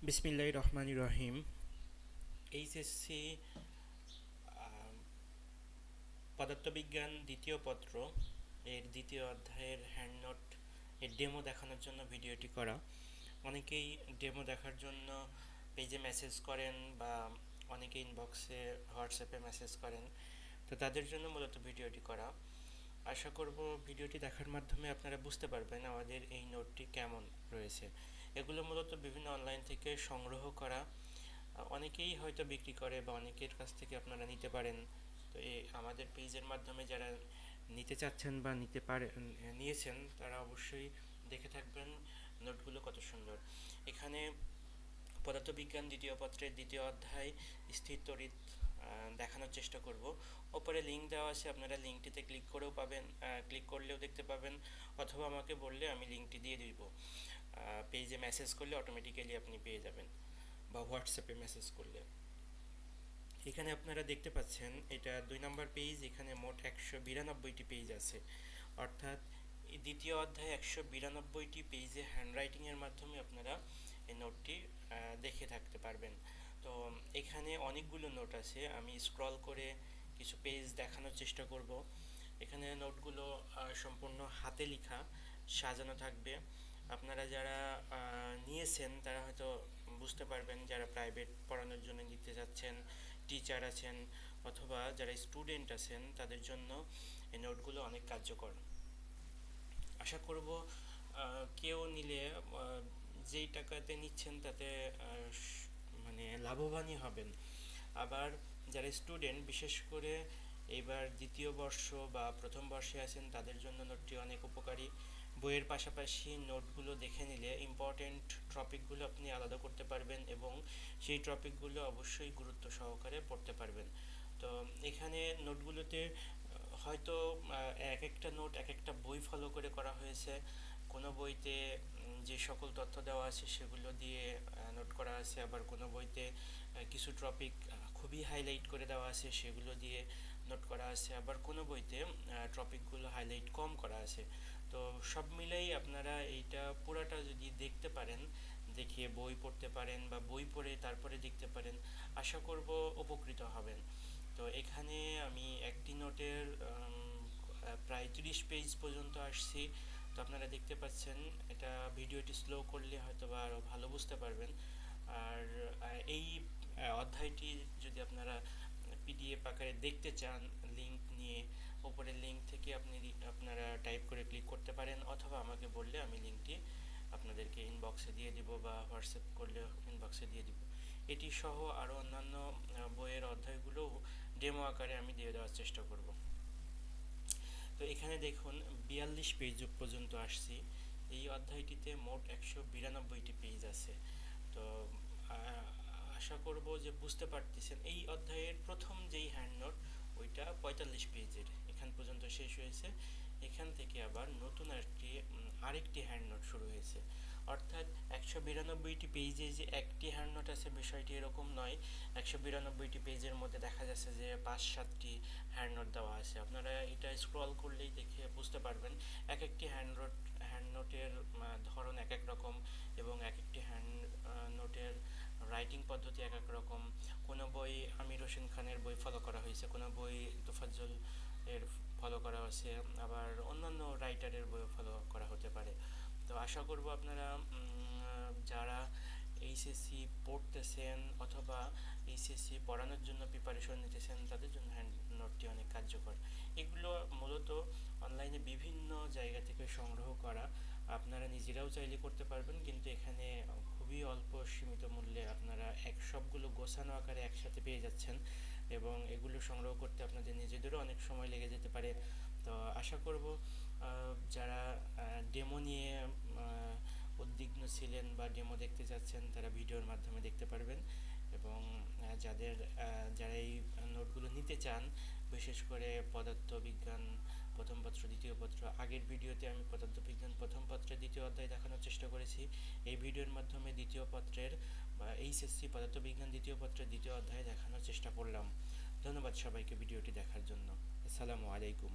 বিসমিল্লাহির রহমানির রহিম। এইচএসসি পদার্থবিজ্ঞান দ্বিতীয় পত্র এর দ্বিতীয় অধ্যায়ের হ্যান্ড নোট এর ডেমো দেখানোর জন্য ভিডিওটি করা। অনেকেই ডেমো দেখার জন্য পেজে মেসেজ করেন বা অনেকে ইনবক্সে হোয়াটসঅ্যাপে মেসেজ করেন, তো তাদের জন্য মূলত ভিডিওটি করা। আশা করব ভিডিওটি দেখার মাধ্যমে আপনারা বুঝতে পারবেন আমাদের এই নোটটি কেমন রয়েছে। এগুলো মূলত বিভিন্ন অনলাইন থেকে সংগ্রহ করা, অনেকেই হয়তো বিক্রি করে বা অনেকের কাছ থেকে আপনারা নিতে পারেন। তো আমাদের পেজের মাধ্যমে যারা নিতে চাচ্ছেন বা নিয়েছেন তারা অবশ্যই দেখে থাকবেন নোটগুলো কত সুন্দর। এখানে পদার্থবিজ্ঞান দ্বিতীয় পত্রের দ্বিতীয় অধ্যায় স্থির তড়িৎ দেখানোর চেষ্টা করব। ওপরে লিঙ্ক দেওয়া আছে, আপনারা লিঙ্কটিতে ক্লিক করেও পাবেন, ক্লিক করলেও দেখতে পাবেন, অথবা আমাকে বললে আমি লিঙ্কটি দিয়ে দিব। পেজে মেসেজ করলে অটোমেটিক্যালি আপনি পেয়ে যাবেন বা হোয়াটসঅ্যাপে মেসেজ করলে। এখানে আপনারা দেখতে পাচ্ছেন এটা 2 নম্বর পেজ। এখানে মোট 192টি পেজ আছে, অর্থাৎ এই দ্বিতীয় অধ্যায়ে 192টি পেজে হ্যান্ডরাইটিংয়ের মাধ্যমে আপনারা এই নোটটি দেখে থাকতে পারবেন। তো এখানে অনেকগুলো নোট আছে, আমি স্ক্রল করে কিছু পেজ দেখানোর চেষ্টা করব। এখানে নোটগুলো সম্পূর্ণ হাতে লেখা সাজানো থাকবে। আপনারা যারা নিয়েছেন তারা হয়তো বুঝতে পারবেন, যারা প্রাইভেট পড়ানোর জন্য নিতে যাচ্ছেন, টিচার আছেন অথবা যারা স্টুডেন্ট আছেন, তাদের জন্য এই নোটগুলো অনেক কার্যকর। আশা করব কেউ নিলে যেই টাকাতে নিচ্ছেন তাতে মানে লাভবানই হবেন। আবার যারা স্টুডেন্ট, বিশেষ করে এইবার দ্বিতীয় বর্ষ বা প্রথম বর্ষে আছেন, তাদের জন্য নোটটি অনেক উপকারী। বইয়ের পাশাপাশি নোটগুলো দেখে নিলে ইম্পর্টেন্ট টপিকগুলো আপনি আলাদা করতে পারবেন এবং সেই টপিকগুলো অবশ্যই গুরুত্ব সহকারে পড়তে পারবেন। তো এখানে নোটগুলোতে হয়তো এক একটা নোট এক একটা বই ফলো করে করা হয়েছে। কোনো বইতে যে সকল তথ্য দেওয়া আছে সেগুলো দিয়ে নোট করা আছে, আবার কোনো বইতে কিছু টপিক খুবই হাইলাইট করে দেওয়া আছে, সেগুলো দিয়ে নোট করা আছে, আবার কোনো বইতে টপিকগুলো হাইলাইট কম করা আছে। তো সব মিলেই আপনারা এইটা পুরাটা যদি দেখতে পারেন, দেখে বই পড়তে পারেন বা বই পড়ে তারপরে দেখতে পারেন, আশা করব উপকৃত হবেন। তো এখানে আমি একটি নোটের প্রায় 30 পেজ পর্যন্ত আসছি। তো আপনারা দেখতে পাচ্ছেন, এটা ভিডিওটি স্লো করলে হয়তো বা আরও ভালো বুঝতে পারবেন। আর এই অধ্যায়টি যদি আপনারা পিডিএফ আকারে দেখতে চান, লিঙ্ক নিয়ে উপরের লিঙ্ক থেকে আপনারা টাইপ করে ক্লিক করতে পারেন, অথবা আমাকে বললে আমি লিঙ্কটি আপনাদেরকে ইনবক্সে দিয়ে দিব বা হোয়াটসঅ্যাপ করলে ইনবক্সে দিয়ে দিব। এটি সহ আরও অন্যান্য বইয়ের অধ্যায়গুলোও ডেমো আকারে আমি দিয়ে দেওয়ার চেষ্টা করব। তো এখানে দেখুন 42 পেজ পর্যন্ত আসছি। এই অধ্যায়টিতে মোট 192টি পেজ আছে। তো আশা করব যে বুঝতে পারতেছেন। এই অধ্যায়ের প্রথম যেই হ্যান্ড নোট ওইটা 45 পেজের, এখান পর্যন্ত শেষ হয়েছে। এখান থেকে আবার নতুন আরেকটি হ্যান্ড নোট শুরু হয়েছে। অর্থাৎ 192টি পেজে যে একটি হ্যান্ড নোট আছে বিষয়টি এরকম নয়। 192টি পেজের মধ্যে দেখা যাচ্ছে যে 5-7টি হ্যান্ড নোট দেওয়া আছে। আপনারা এটা স্ক্রল করলেই দেখে বুঝতে পারবেন এক একটি হ্যান্ড নোটের ধরন এক এক রকম এবং এক একটি হ্যান্ড নোটের রাইটিং পদ্ধতি এক এক রকম। কোনো বই আমির হোসেন খানের বই ফলো করা হয়েছে, কোনো বই তোফাজ্জল এর ফলো করা হয়েছে, আবার অন্যান্য রাইটারের বই ফলো করা হতে পারে। তো আশা করব আপনারা যারা এইচএসসি পড়তেছেন অথবা এইচএসসি পড়ানোর জন্য প্রিপারেশন নিতেছেন, তাদের জন্য হ্যান্ড নোটটি অনেক কার্যকর। এগুলো মূলত অনলাইনে বিভিন্ন জায়গা থেকে সংগ্রহ করা, আপনারা নিজেরাও চাইলে করতে পারবেন, কিন্তু এখানে খুবই অল্প সীমিত মূল্যে আপনারা সবগুলো গোছানো আকারে একসাথে পেয়ে যাচ্ছেন এবং এগুলো সংগ্রহ করতে আপনাদের নিজেদেরও অনেক সময় লেগে যেতে পারে। তো আশা করব যারা ডেমো নিয়ে উদ্বিগ্ন ছিলেন বা ডেমো দেখতে যাচ্ছেন তারা ভিডিওর মাধ্যমে দেখতে পারবেন, এবং যারা এই নোটগুলো নিতে চান, বিশেষ করে পদার্থবিজ্ঞান প্রথম পত্র দ্বিতীয় পত্র, আগের ভিডিওতে আমি পদার্থবিজ্ঞান প্রথম পত্রের দ্বিতীয় অধ্যায় দেখানোর চেষ্টা করেছি। এই ভিডিওর মাধ্যমে দ্বিতীয় পত্রের বা এইচএসসি পদার্থবিজ্ঞান দ্বিতীয় পত্রের দ্বিতীয় অধ্যায় দেখানোর চেষ্টা করলাম। ধন্যবাদ সবাইকে ভিডিওটি দেখার জন্য। আসসালামু আলাইকুম।